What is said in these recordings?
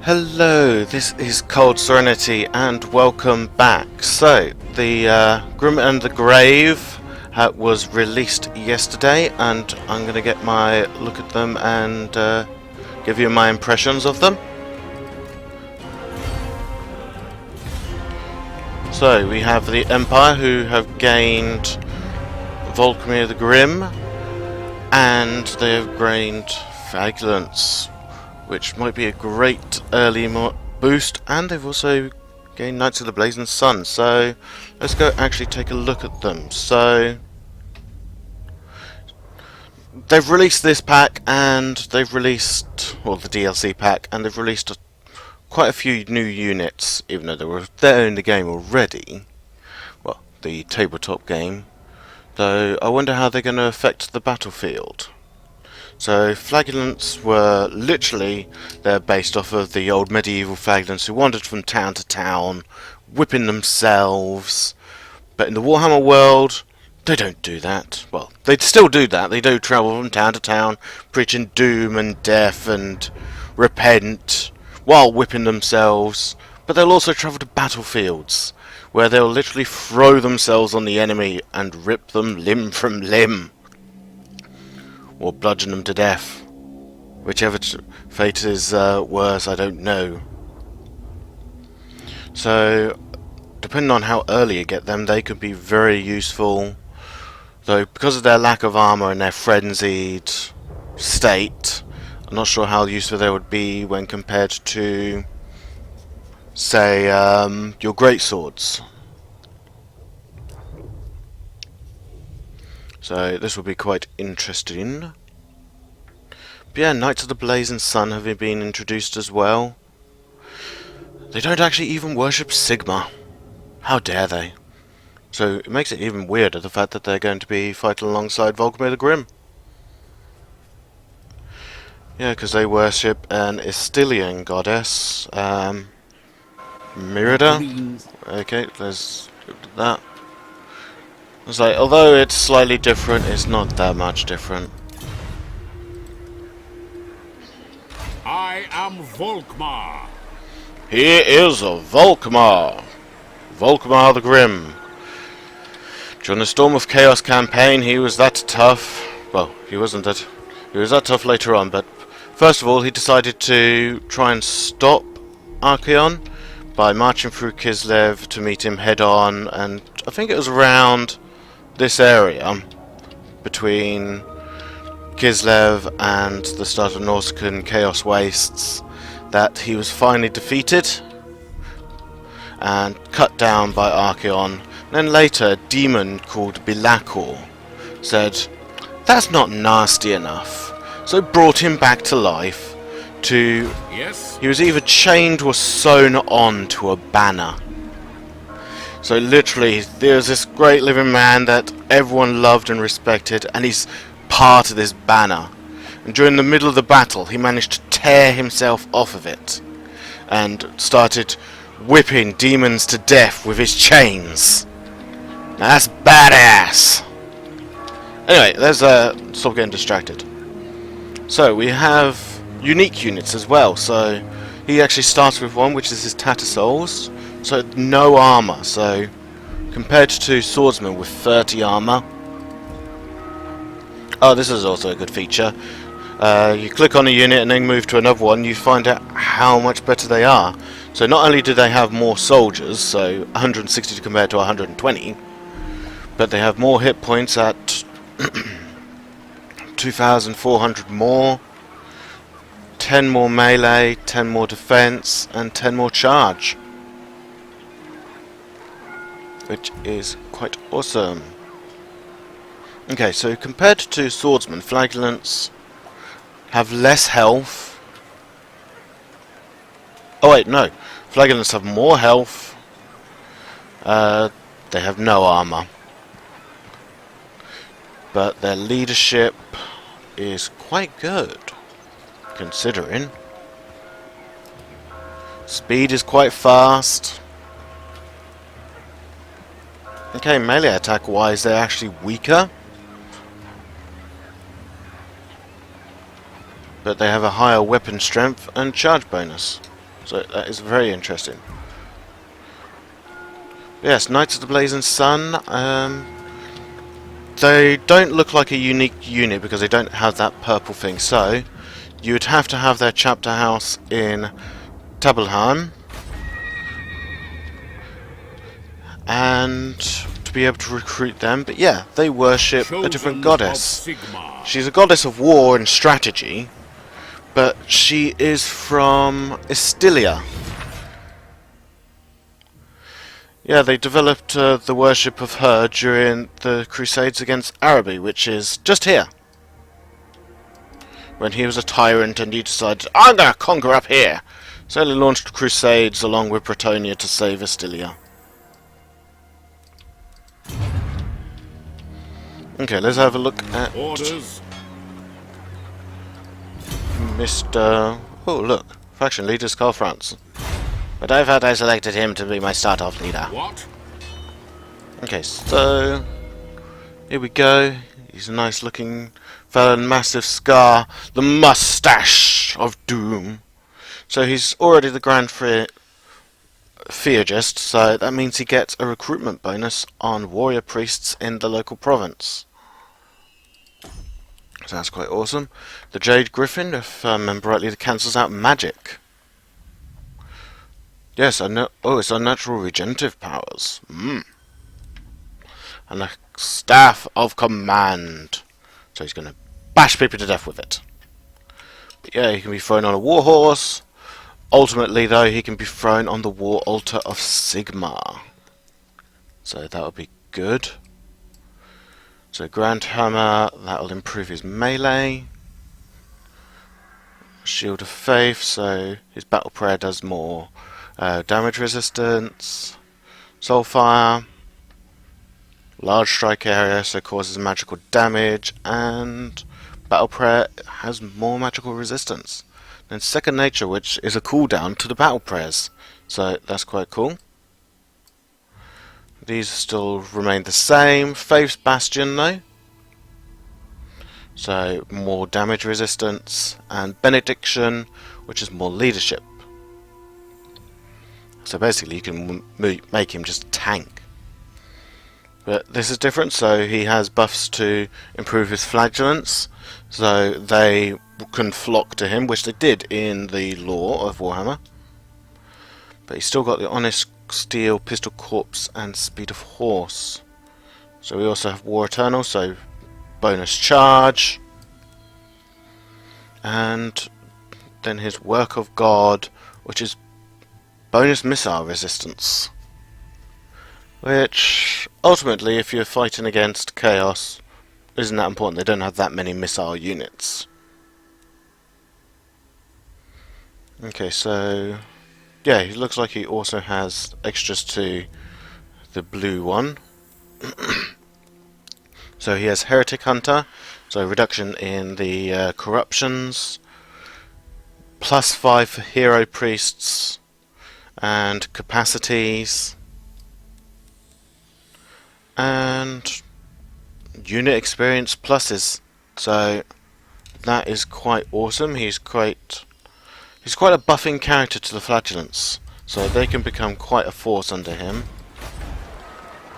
Hello, this is Cold Serenity and welcome back. So, the Grim and the Grave was released yesterday and I'm going to get my look at them and give you my impressions of them. So, we have the Empire who have gained Volkmir the Grim and they have gained Vigilance, which might be a great early boost, and they've also gained Knights of the Blazing Sun. So let's go actually take a look at them. So they've released this pack, and they've released, well, the DLC pack, and they've released quite a few new units, even though they were there in the game already. Well, the tabletop game. Though I wonder how they're going to affect the battlefield. So flagellants were literally, they're based off of the old medieval flagellants who wandered from town to town, whipping themselves. But in the Warhammer world, they don't do that. Well, they still do that. They do travel from town to town, preaching doom and death and repent, while whipping themselves. But they'll also travel to battlefields, where they'll literally throw themselves on the enemy and rip them limb from limb. Or bludgeon them to death. Whichever fate is worse, I don't know. So, depending on how early you get them, they could be very useful. Though, because of their lack of armor and their frenzied state, I'm not sure how useful they would be when compared to, say, your greatswords. So this will be quite interesting. But yeah, Knights of the Blazing Sun have been introduced as well. They don't actually even worship Sigma. How dare they? So it makes it even weirder, the fact that they're going to be fighting alongside Volkmir the Grim. Yeah, because they worship an Estilian goddess. Mirida? Okay, let's look at that. It's like, although it's slightly different, it's not that much different. I am Volkmar. He is a Volkmar. Volkmar the Grim. During the Storm of Chaos campaign, he was that tough. Well, he wasn't that. He was that tough later on, but first of all, he decided to try and stop Archaon by marching through Kislev to meet him head on, and I think it was around this area between Kislev and the start of Nausicaan Chaos Wastes that he was finally defeated and cut down by Archaon. Then later a demon called Bilakor said that's not nasty enough, so brought him back to life to... Yes? He was either chained or sewn on to a banner. So literally, there's this great living man that everyone loved and respected, and he's part of this banner. And during the middle of the battle, he managed to tear himself off of it, and started whipping demons to death with his chains. Now that's badass! Anyway, let's stop getting distracted. So, we have unique units as well. So, he actually starts with one, which is his Tattersouls. So no armor, so compared to swordsmen with 30 armor. Oh, this is also a good feature. You click on a unit and then move to another one, you find out how much better they are. So not only do they have more soldiers, so 160 compared to 120, but they have more hit points at 2,400 more, 10 more melee, 10 more defense, and 10 more charge. Which is quite awesome. Okay, so compared to swordsmen, flagellants have less health. Oh wait, no. Flagellants have more health. They have no armor. But their leadership is quite good, considering. Speed is quite fast. Okay, melee attack wise, they're actually weaker. But they have a higher weapon strength and charge bonus. So that is very interesting. Yes, Knights of the Blazing Sun. They don't look like a unique unit because they don't have that purple thing. So you would have to have their chapter house in Tabelheim, and to be able to recruit them. But yeah, they worship a different goddess. She's a goddess of war and strategy, but she is from Estilia. Yeah, they developed the worship of her during the Crusades against Araby, which is just here. When he was a tyrant and he decided, I'm going to conquer up here. So he launched crusades along with Bretonia to save Estilia. Okay, let's have a look at Orders. Mr. Oh, look. Faction leader Karl Franz. But I've heard I selected him to be my start-off leader. What? Okay, so here we go. He's a nice looking fellow, massive scar, the mustache of doom. So he's already the Grand Theurgist, so that means he gets a recruitment bonus on warrior priests in the local province. So that's quite awesome. The Jade Griffin, if I remember rightly, that cancels out magic. Yes, I know. Oh, it's unnatural regenerative powers. And a staff of command. So he's going to bash people to death with it. But yeah, he can be thrown on a warhorse. Ultimately, though, he can be thrown on the war altar of Sigmar. So that would be good. So Grand Hammer, that'll improve his melee. Shield of Faith, so his battle prayer does more damage resistance. Soulfire, large strike area, so causes magical damage, and battle prayer has more magical resistance. Then Second Nature, which is a cooldown to the battle prayers, so that's quite cool. These still remain the same. Faith's Bastion though, so more damage resistance, and Benediction, which is more leadership. So basically you can make him just a tank. But this is different, so he has buffs to improve his flagellants, so they can flock to him, which they did in the lore of Warhammer. But he's still got the Honest Steel, Pistol Corpse, and Speed of Horse. So we also have War Eternal, so bonus charge. And then his Work of God, which is bonus missile resistance. Which, ultimately, if you're fighting against Chaos, isn't that important. They don't have that many missile units. Okay, so yeah, it looks like he also has extras to the blue one. So he has Heretic Hunter, so reduction in the corruptions, +5 for hero priests, and capacities, and unit experience pluses. So that is quite awesome. He's quite a buffing character to the Flagellants, so they can become quite a force under him.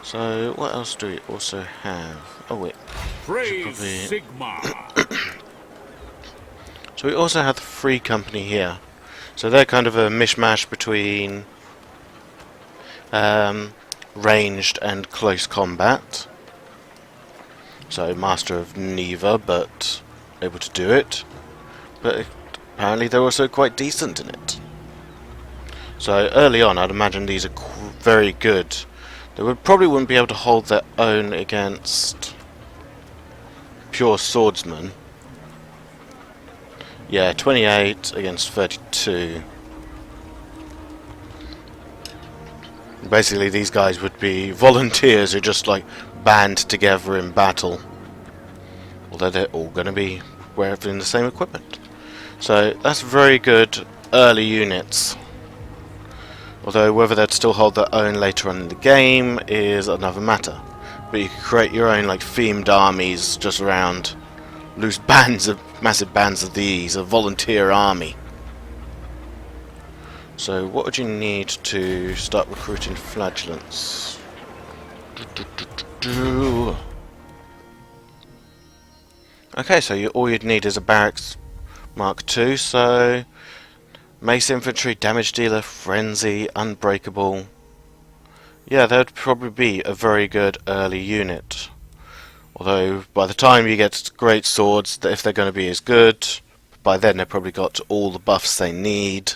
So what else do we also have? Oh wait, Praise Sigmar. so we also have the Free Company here. So they're kind of a mishmash between ranged and close combat. So Master of neither, but able to do it. But apparently they're also quite decent in it. So early on, I'd imagine these are very good. They probably wouldn't be able to hold their own against pure swordsmen. Yeah, 28 against 32. Basically, these guys would be volunteers who just like band together in battle. Although they're all going to be wearing the same equipment. So that's very good early units. Although whether they'd still hold their own later on in the game is another matter. But you can create your own like themed armies just around loose bands of massive bands of these, a volunteer army. So what would you need to start recruiting flagellants? Okay, so all you'd need is a barracks Mark II, so mace infantry, damage dealer, frenzy, unbreakable. Yeah, that would probably be a very good early unit. Although by the time you get great swords, if they're going to be as good, by then they've probably got all the buffs they need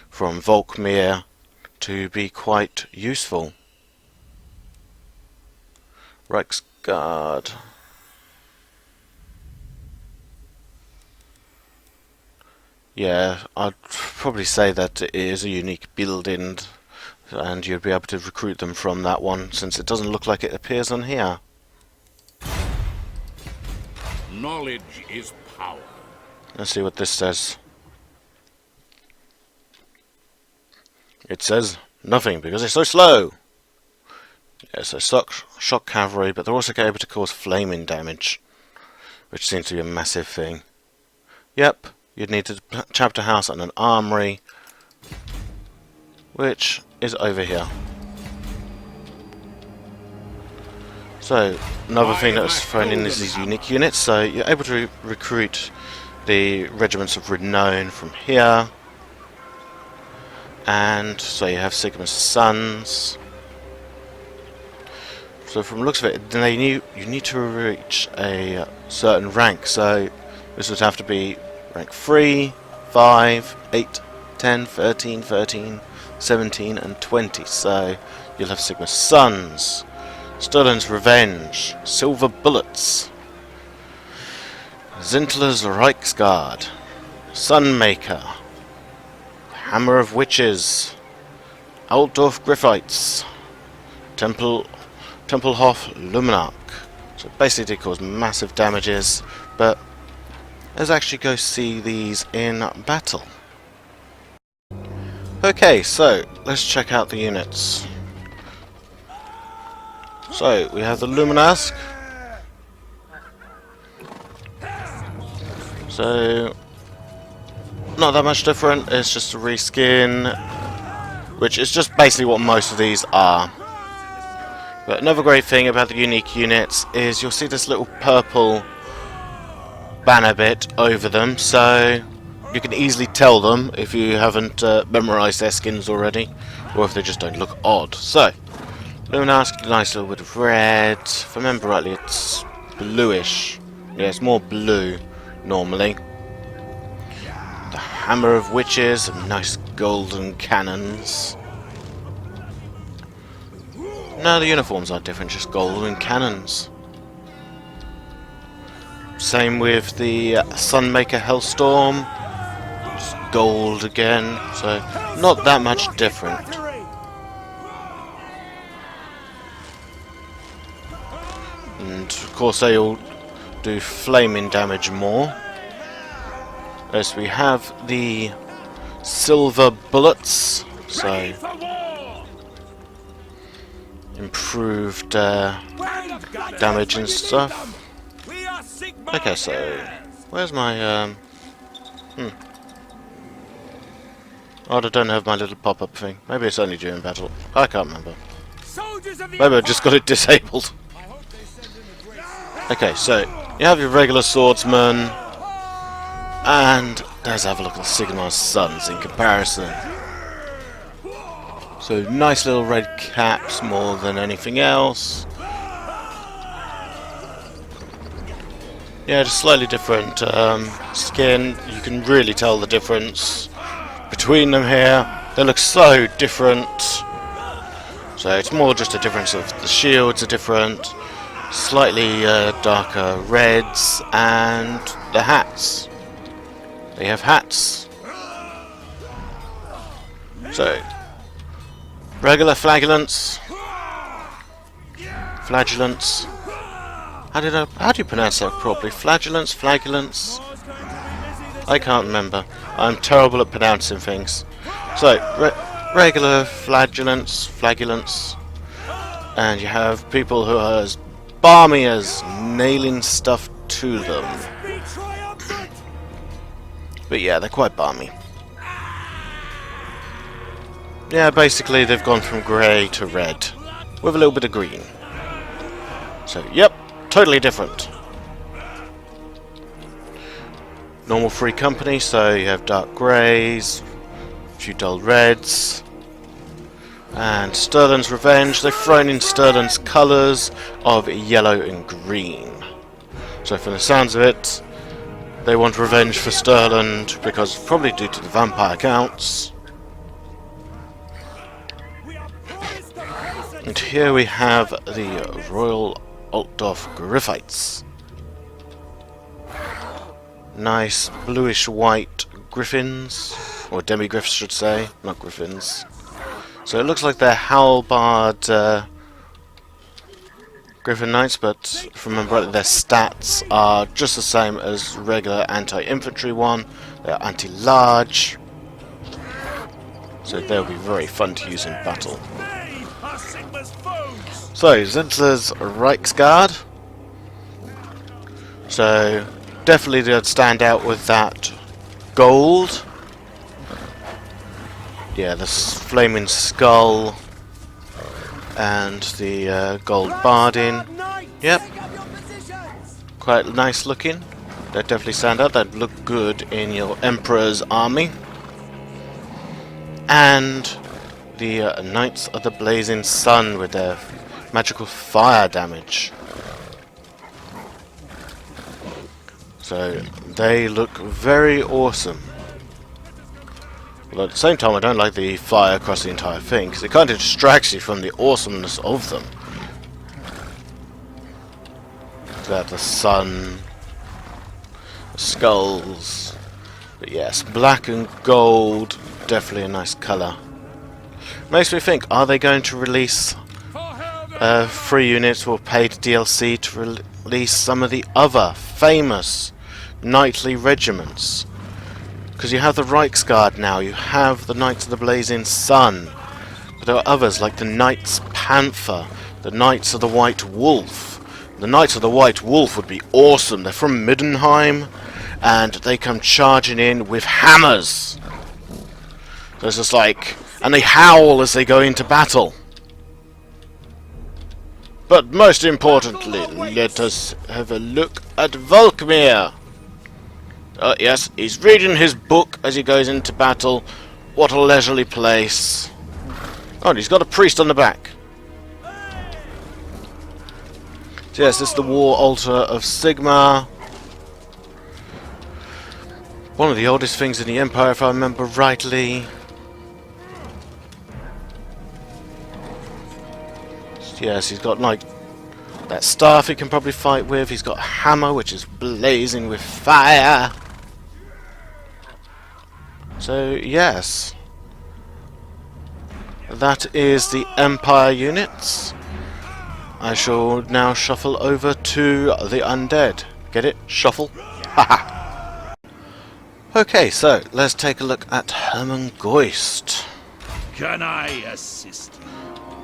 from Volkmir to be quite useful. Reichsguard. Yeah, I'd probably say that it is a unique building, and you'd be able to recruit them from that one, since it doesn't look like it appears on here. Knowledge is power. Let's see what this says. It says nothing because it's so slow. Yeah, so shock cavalry, but they're also able to cause flaming damage, which seems to be a massive thing. Yep, you'd need a chapter house and an armory, which is over here. So, another thing that's thrown in is these unique units, so you're able to recruit the regiments of renown from here. And so you have Sigma's sons. So from the looks of it, you need to reach a certain rank, so this would have to be rank 3, 5, 8, 10, 13, 13, 17 and 20. So you'll have Sigma's sons, Sterling's Revenge, Silver Bullets, Zintler's Reichsguard, Sunmaker, Hammer of Witches, Altdorf Griffites, Tempelhof Luminarch. So basically it cause massive damages, but let's actually go see these in battle. Okay, so let's check out the units. So we have the Luminarch. So not that much different, it's just a reskin, which is just basically what most of these are. But another great thing about the unique units is you'll see this little purple banner bit over them, so you can easily tell them if you haven't memorized their skins already, or if they just don't look odd. So, Luminarch, nice little bit of red. If I remember rightly, it's bluish. Yeah, it's more blue normally. The Hammer of Witches, some nice golden cannons. No, the uniforms are different, just golden cannons. Same with the Sunmaker Hellstorm, just gold again, so not that much different. And of course they all do flaming damage more. As we have the Silver Bullets, so improved damage and stuff. Okay, so where's my Oh, I don't have my little pop-up thing. Maybe it's only during battle. I can't remember. Maybe I just got it disabled. Okay, so you have your regular swordsman, and let's have a look at Sigmar's sons in comparison. So nice little red caps more than anything else. Yeah, just slightly different skin. You can really tell the difference between them here. They look so different. So it's more just a difference of the shields are different, slightly darker reds, and the hats. They have hats. So regular flagellants. Flagellants. How do you pronounce that properly? Flagellants? I can't remember. I'm terrible at pronouncing things. So, regular flagellants. And you have people who are as balmy as nailing stuff to them. But yeah, they're quite balmy. Yeah, basically they've gone from grey to red, with a little bit of green. So, yep, totally different. Normal free company, so you have dark greys, a few dull reds, and Sterling's Revenge. They've thrown in Sterling's colours of yellow and green. So from the sounds of it, they want revenge for Sterling, because probably due to the vampire counts. And here we have the Royal Altdorf Griffites. Nice bluish white griffins, or demigriffs should say, not griffins. So it looks like they're halberd Griffin Knights, but if I remember right, their stats are just the same as regular anti-infantry one. They're anti-large, so they'll be very fun to use in battle. So, Zinsler's Reichsguard. So, definitely they'd stand out with that gold. Yeah, the flaming skull and the gold barding. Yep, quite nice looking. They'd definitely stand out. They'd look good in your Emperor's army. And the Knights of the Blazing Sun with their magical fire damage. So they look very awesome. But at the same time, I don't like the fire across the entire thing, because it kind of distracts you from the awesomeness of them. That the sun, the skulls, but yes, black and gold, definitely a nice colour. Makes me think, are they going to release free units or paid DLC to release some of the other famous knightly regiments? Because you have the Reichsguard now, you have the Knights of the Blazing Sun, but there are others like the Knights Panther, the Knights of the White Wolf. The Knights of the White Wolf would be awesome. They're from Middenheim, and they come charging in with hammers. So it's just like, and they howl as they go into battle. But most importantly, let us have a look at Volkmir. Yes, he's reading his book as he goes into battle. What a leisurely place. Oh, and he's got a priest on the back. So yes, this is the War Altar of Sigma. One of the oldest things in the Empire, if I remember rightly. Yes, he's got like that staff he can probably fight with. He's got a hammer which is blazing with fire. So yes, that is the Empire units. I shall now shuffle over to the undead. Get it? Shuffle? Haha. Okay, so let's take a look at Hermann Geust. Can I assist you?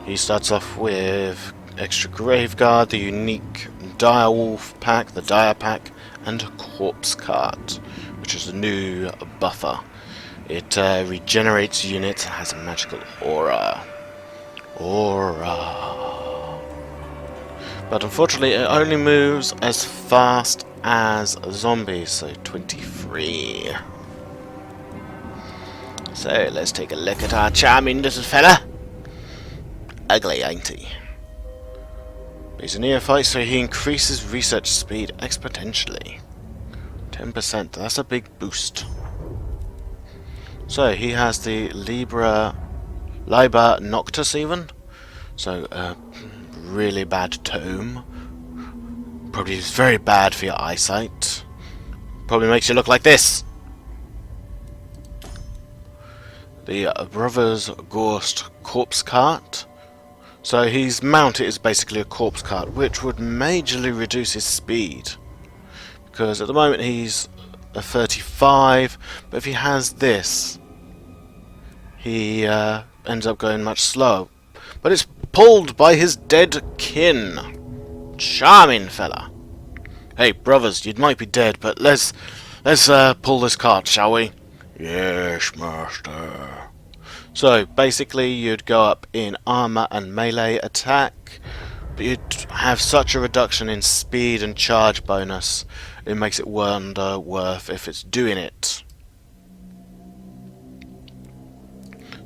He starts off with extra Graveguard, the unique Direwolf pack, the Dire pack, and Corpse Cart, which is a new buffer. It regenerates units and has a magical aura. But unfortunately it only moves as fast as zombies, so 23. So let's take a look at our charming little fella. Ugly, ain't he? He's a neophyte, so he increases research speed exponentially. 10%, that's a big boost. So he has the Liber Noctis even. So really bad tome. Probably is very bad for your eyesight. Probably makes you look like this. The Brothers Geust Corpse Cart. So his mount is basically a corpse cart, which would majorly reduce his speed. Because at the moment he's a 35, but if he has this, he ends up going much slower. But it's pulled by his dead kin. Charming fella. Hey brothers, you might be dead, but let's pull this cart, shall we? Yes, master. So basically you'd go up in armor and melee attack, but you'd have such a reduction in speed and charge bonus, it makes it wonder worth if it's doing it.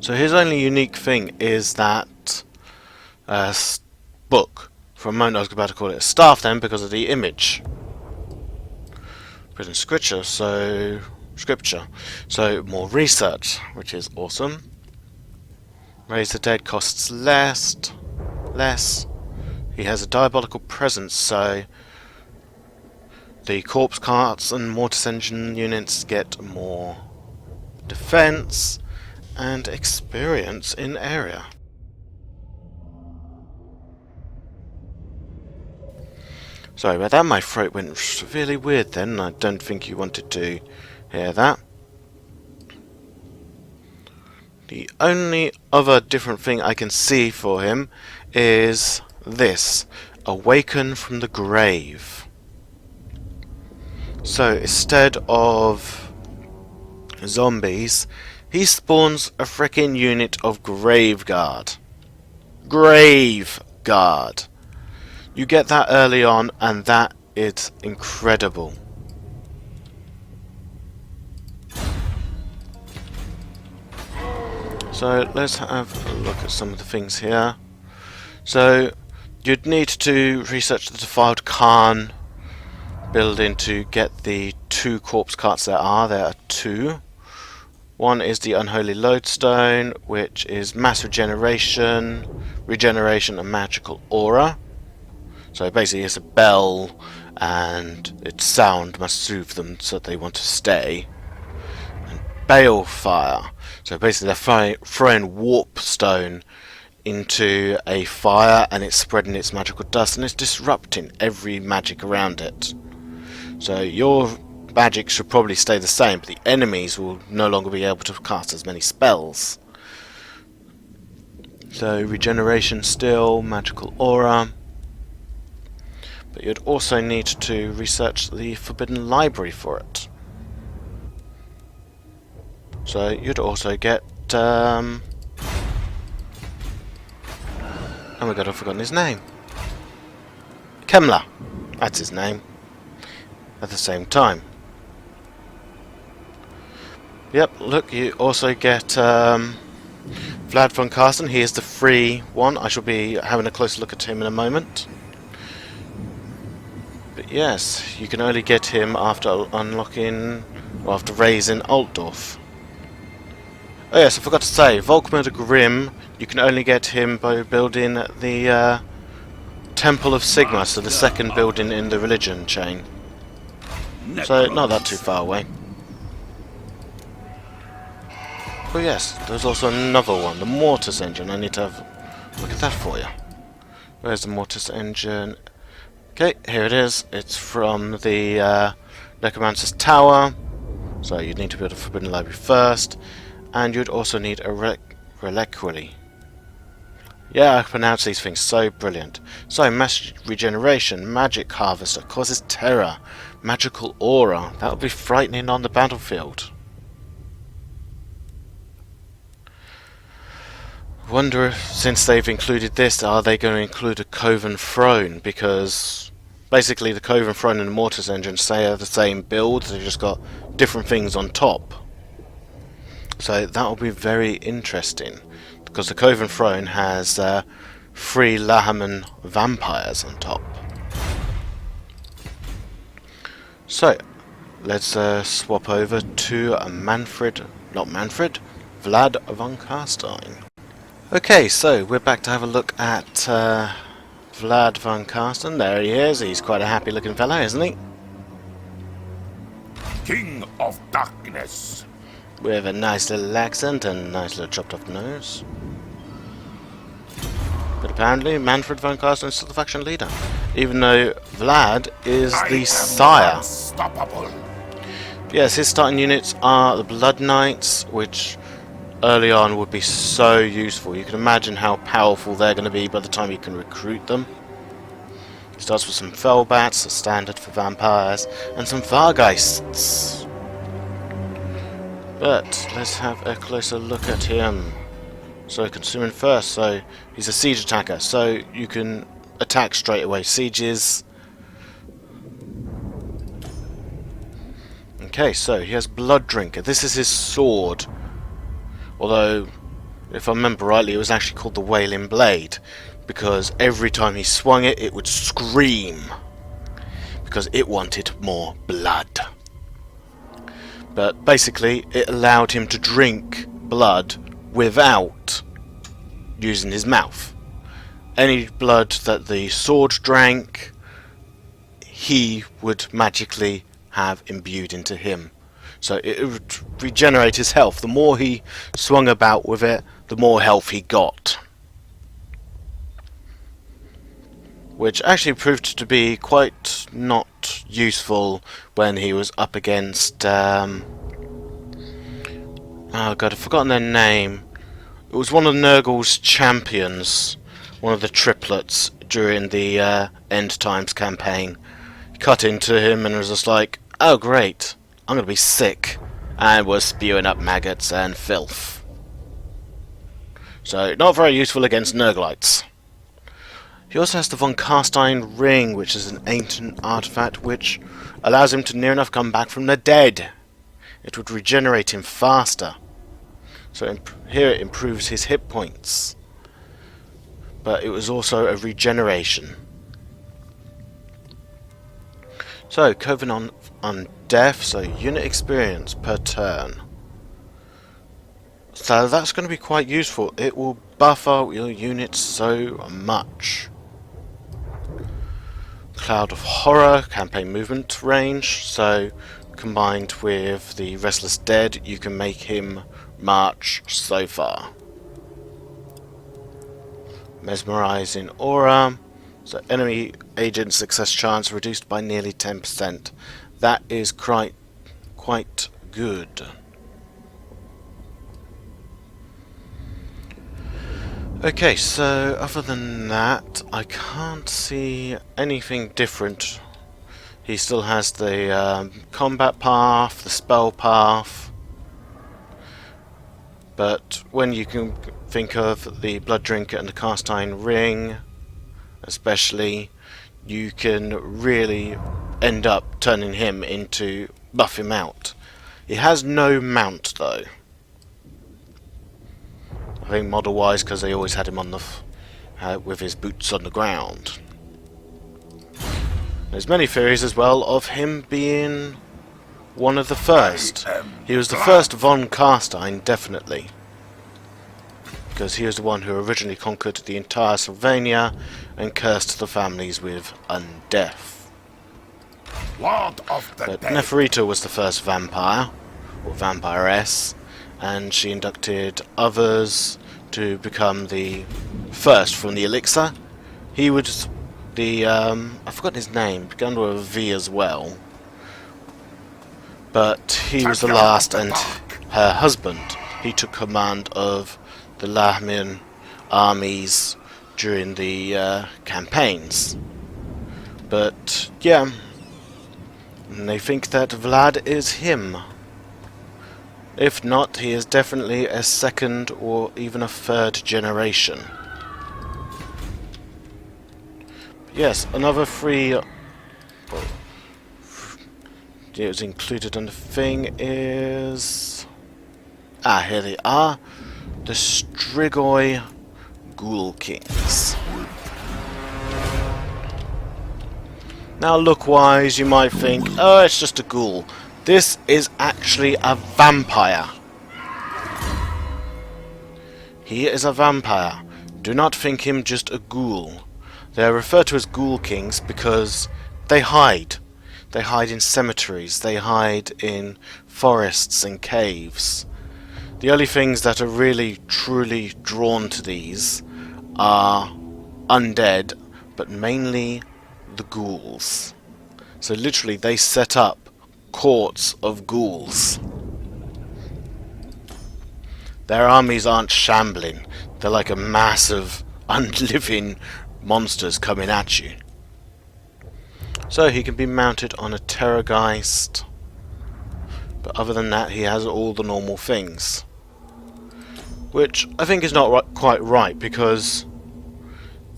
So his only unique thing is that book. For a moment I was about to call it a staff then because of the image. But in scripture, so more research, which is awesome. Raise the Dead costs less. He has a diabolical presence, so the corpse carts and mortis engine units get more defense and experience in area. Sorry about that, my throat went severely weird then. I don't think you wanted to hear that. The only other different thing I can see for him is this: Awaken from the Grave. So instead of zombies, he spawns a frickin' unit of Grave Guard. Grave Guard. You get that early on, and that is incredible. So let's have a look at some of the things here. So you'd need to research the Defiled Khan building to get the 2 corpse carts there are. There are 2. One is the Unholy Lodestone, which is mass regeneration, and magical aura. So basically it's a bell and its sound must soothe them so that they want to stay. And Balefire. So basically they're throwing warp stone into a fire and it's spreading its magical dust and it's disrupting every magic around it. So your magic should probably stay the same, but the enemies will no longer be able to cast as many spells. So regeneration still, magical aura. But you'd also need to research the Forbidden Library for it. So you'd also get oh my god, I've forgotten his name. Kemler. That's his name. At the same time. Yep, look, you also get Vlad von Carsten. He is the free one. I shall be having a closer look at him in a moment. But yes, you can only get him after unlocking, or after raising Altdorf. Oh yes, I forgot to say, Volkmar the Grim, you can only get him by building the Temple of Sigma, so the second building in the religion chain. So, not that too far away. Oh yes, there's also another one, the Mortis Engine. I need to have a look at that for you. Where's the Mortis Engine? Okay, here it is. It's from the Necromancer's Tower. So you'd need to build a Forbidden Library first. And you'd also need a Reliquary. Yeah, I pronounce these things so brilliant. So, Mass Regeneration, Magic Harvester, causes terror, Magical Aura. That would be frightening on the battlefield. Wonder if, since they've included this, are they going to include a Coven Throne? Because basically the Coven Throne and the Mortis Engine say are the same build, they've just got different things on top. So that will be very interesting, because the Coven Throne has 3 Lahaman vampires on top. So let's swap over to Vlad von Carstein. Okay, so we're back to have a look at Vlad von Carsten. There he is. He's quite a happy looking fellow, isn't he? King of Darkness. With a nice little accent and a nice little chopped off nose. But apparently Manfred von Carsten is still the faction leader, even though Vlad is the sire. Unstoppable. Yes, his starting units are the Blood Knights, which early on would be so useful. You can imagine how powerful they're going to be by the time you can recruit them. It starts with some Fellbats, a standard for vampires, and some Vargeists. But let's have a closer look at him. So consuming first, so he's a siege attacker, so you can attack straight away. Sieges. Okay, so he has Blood Drinker. This is his sword. Although, if I remember rightly, it was actually called the Wailing Blade, because every time he swung it, it would scream, because it wanted more blood. But basically, it allowed him to drink blood without using his mouth. Any blood that the sword drank, he would magically have imbued into him. So it would regenerate his health. The more he swung about with it, the more health he got. Which actually proved to be quite not useful when he was up against... oh god, I've forgotten their name. It was one of Nurgle's champions, one of the triplets during the End Times campaign. He cut into him and was just like, oh great, I'm going to be sick, and was spewing up maggots and filth. So, not very useful against Nurglites. He also has the Von Carstein Ring, which is an ancient artifact which allows him to near enough come back from the dead. It would regenerate him faster. So here it improves his hit points. But it was also a regeneration. So, Covenant on Death, so unit experience per turn. So that's going to be quite useful. It will buff out your units so much. Cloud of Horror, campaign movement range, so combined with the Restless Dead, you can make him march so far. Mesmerizing Aura, so enemy agent success chance reduced by nearly 10%. That is quite good. Okay, so other than that, I can't see anything different. He still has the combat path, the spell path, but when you can think of the Blood Drinker and the Carstein Ring, especially, you can really end up turning him into buff him out. He has no mount though. I think model-wise, because they always had him on the with his boots on the ground. There's many theories as well of him being one of the first. He was the first Von Carstein, definitely, because he was the one who originally conquered the entire Sylvania and cursed the families with undeath. Lord of the But Dead. Neferita was the first vampire, or vampiress, and she inducted others to become the first from the elixir. He was the, I forgot his name, began with a V as well. But he was the last, and her husband, he took command of the Lahmian armies during the campaigns. But, yeah, they think that Vlad is him. If not, he is definitely a second or even a third generation. Yes, another free... it was included on the thing is... here they are. The Strigoi Ghoul Kings. Now look-wise, you might think, oh, it's just a ghoul. This is actually a vampire. He is a vampire. Do not think him just a ghoul. They are referred to as Ghoul Kings because they hide. They hide in cemeteries. They hide in forests and caves. The only things that are really, truly drawn to these are undead, but mainly the ghouls. So literally they set up courts of ghouls. Their armies aren't shambling. They're like a mass of unliving monsters coming at you. So he can be mounted on a Terrorgeist. But other than that, he has all the normal things. which I think is not quite right, because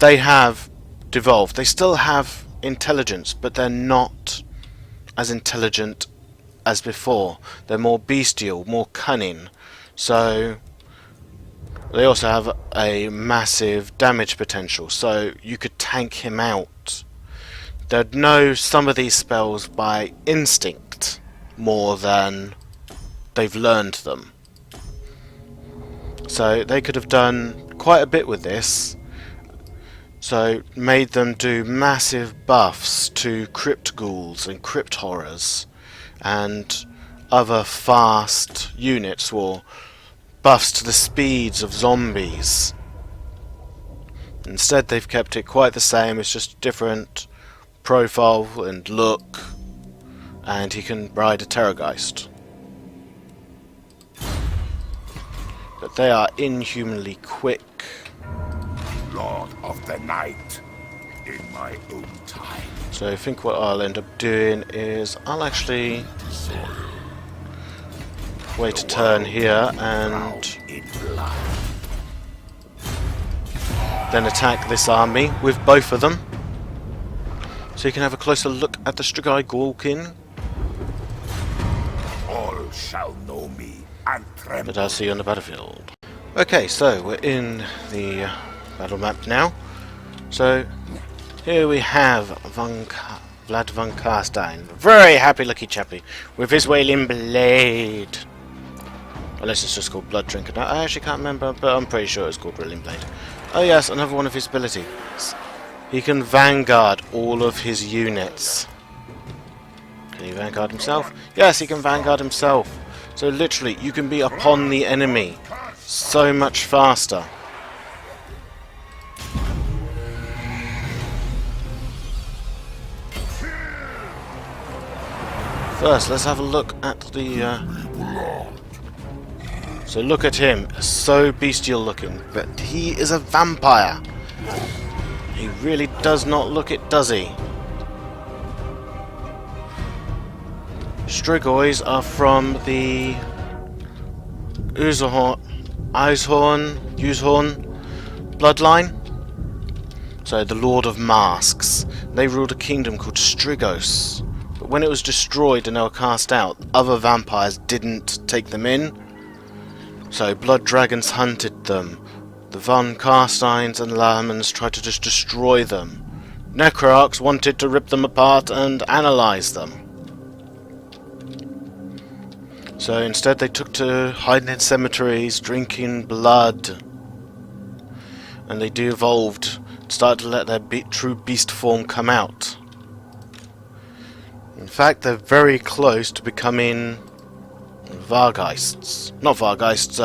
they have devolved. They still have intelligence, but they're not as intelligent as before. They're more bestial, more cunning. So they also have a massive damage potential, so you could tank him out. They'd know some of these spells by instinct more than they've learned them. So they could have done quite a bit with this. So made them do massive buffs to crypt ghouls and crypt horrors and other fast units, or buffs to the speeds of zombies. Instead they've kept it quite the same. It's just different profile and look, and he can ride a Terrorgeist. But they are inhumanly quick. Lord of the Night, in my own time. So I think what I'll end up doing is I'll actually wait a turn here and then attack this army with both of them, so you can have a closer look at the Strigai Ghoulkin. All shall know me and tremble. But I'll see you on the battlefield. Okay, so we're in the battle map now. So here we have Vlad von Carstein, very happy lucky chappy, with his wailing blade. Unless it's just called Blood Drinker. I actually can't remember, but I'm pretty sure it's called Wailing Blade. Oh yes, another one of his abilities. He can vanguard all of his units. Can he vanguard himself? Yes, he can vanguard himself. So literally, you can be upon the enemy so much faster. First, let's have a look at the... So look at him, so bestial looking, but he is a vampire. He really does not look it, does he? Strigois are from the Uzehorn bloodline. So the Lord of Masks. They ruled a kingdom called Strigos. But when it was destroyed and they were cast out, other vampires didn't take them in. So blood dragons hunted them. The von Carsteins and Lamans tried to just destroy them. Necrarchs wanted to rip them apart and analyze them. So instead they took to hiding in cemeteries, drinking blood. And they de-evolved, started to let their true beast form come out. In fact, they're very close to becoming Vargeists. Not Vargeists,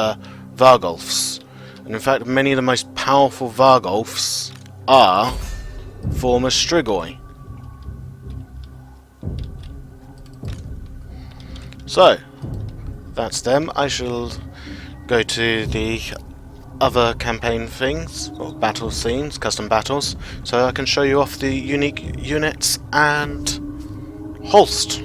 Vargulfs. And in fact, many of the most powerful Vargulfs are former Strigoi. So, that's them. I shall go to the other campaign things, or battle scenes, custom battles, so I can show you off the unique units and Holst.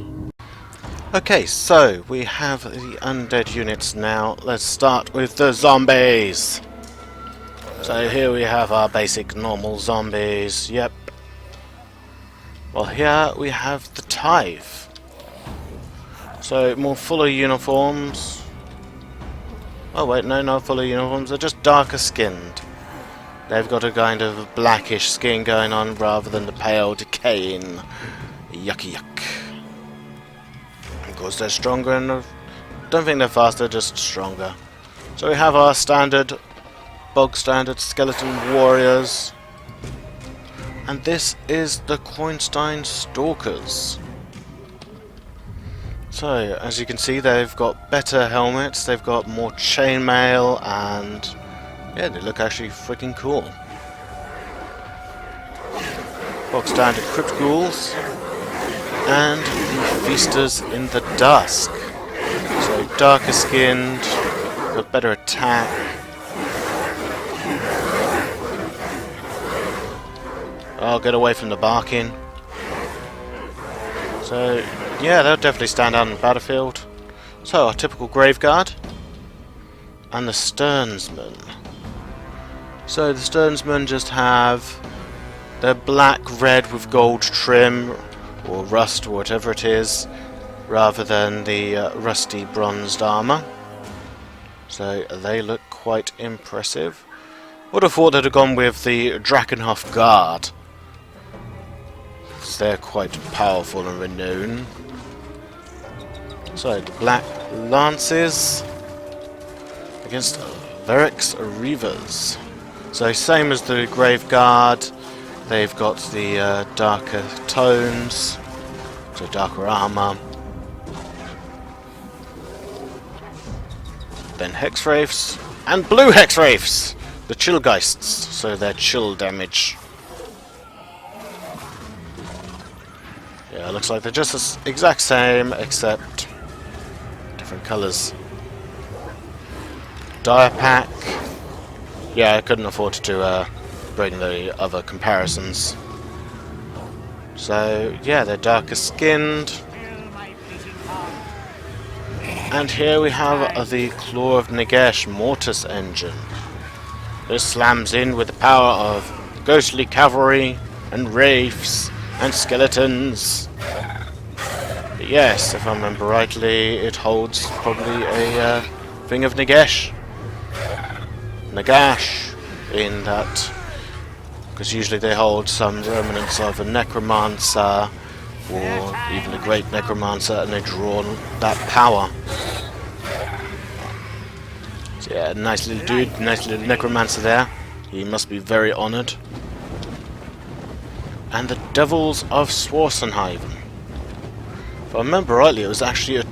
Okay, so we have the undead units now. Let's start with the zombies. So here we have our basic normal zombies. Yep. Well, here we have the Tithe. So more fuller uniforms. Oh wait, no, not fuller uniforms. They're just darker skinned. They've got a kind of blackish skin going on rather than the pale, decaying yucky yuck. Of course, they're stronger, and I don't think they're faster, just stronger. So we have our standard, bog standard skeleton warriors, and this is the Coinstein Stalkers. So as you can see, they've got better helmets, they've got more chainmail, and yeah, they look actually freaking cool. Bog standard crypt ghouls. And the Feasters in the Dusk. So darker skinned, got better attack. I'll get away from the barking. So yeah, they'll definitely stand out on the battlefield. So our typical Graveguard. and the Sternsmen. So the Sternsmen just have their black red with gold trim, or rust, or whatever it is, rather than the rusty bronzed armour. So they look quite impressive. Would have thought they'd have gone with the Drakenhof Guard, because they're quite powerful and renowned. So the Black Lances against Verix Reavers. So same as the Grave Guard, they've got the darker tones, so darker armour. Then Hex Wraiths and Blue Hex Wraiths, the Chillgeists, so they're chill damage. Yeah, it looks like they're just the exact same, except different colours. Dire Pack. Yeah, I couldn't afford to bring the other comparisons. So, yeah, they're darker skinned. And here we have the Claw of Nagesh Mortis engine. This slams in with the power of ghostly cavalry and wraiths and skeletons. But yes, if I remember rightly, it holds probably a thing of Nagesh. Nagash, in that, because usually they hold some remnants of a necromancer or even a great necromancer, and they draw that power. So yeah, nice little dude, nice little necromancer there. He must be very honoured. And the Devils of Swarsenhaven. If I remember rightly, it was actually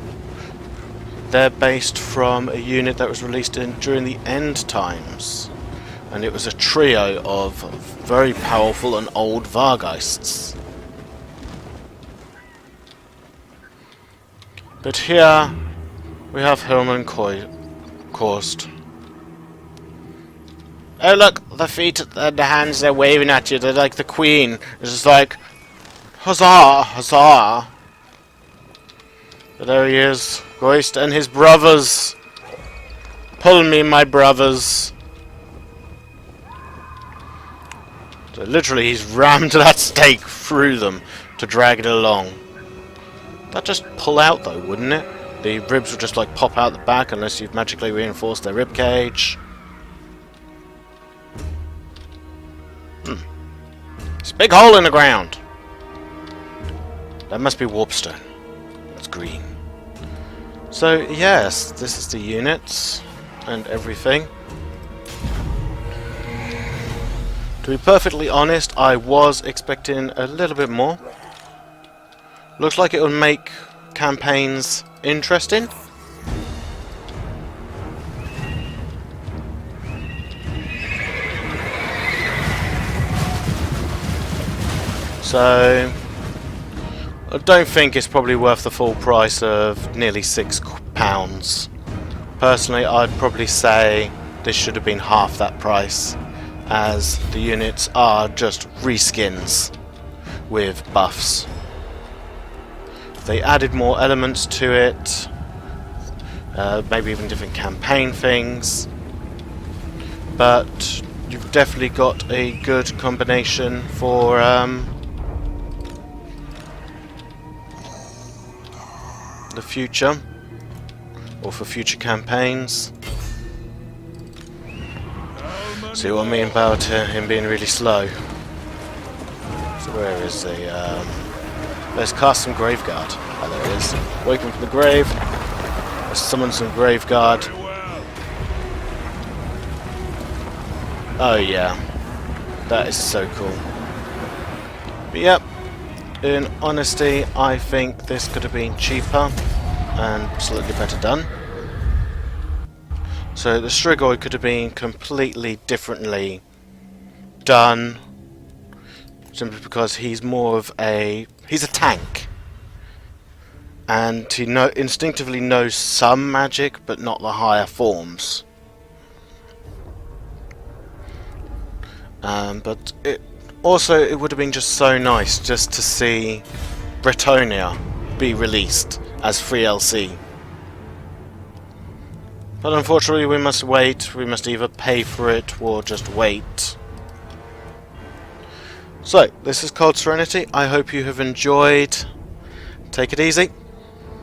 they're based from a unit that was released during the End Times, and it was a trio of very powerful and old Vargeists. But here we have Hilman Korst. Oh look, the feet and the hands, they're waving at you, they're like the Queen. It's just like, huzzah, huzzah. But there he is, Goist and his brothers. Pull me, my brothers. So literally he's rammed that stake through them to drag it along. That'd just pull out though, wouldn't it? The ribs would just like pop out the back unless you've magically reinforced their rib cage. It's a big hole in the ground. That must be warpstone. That's green. So yes, this is the units and everything. To be perfectly honest, I was expecting a little bit more. Looks like it will make campaigns interesting. So I don't think it's probably worth the full price of nearly £6. Personally, I'd probably say this should have been half that price, as the units are just reskins with buffs. If they added more elements to it, maybe even different campaign things, but you've definitely got a good combination for the future, or for future campaigns. See what I mean about him being really slow. So where is the let's cast some Graveguard. Oh, there it is. Waking from the grave. Let's summon some Graveguard. Oh yeah, that is so cool. But yep, in honesty, I think this could have been cheaper and slightly better done. So the Strigoi could have been completely differently done, simply because he's more of he's a tank, and he instinctively knows some magic, but not the higher forms. But it would have been just so nice just to see Bretonia be released as free LC. But unfortunately we must wait. We must either pay for it or just wait. So, this is Cold Serenity. I hope you have enjoyed. Take it easy.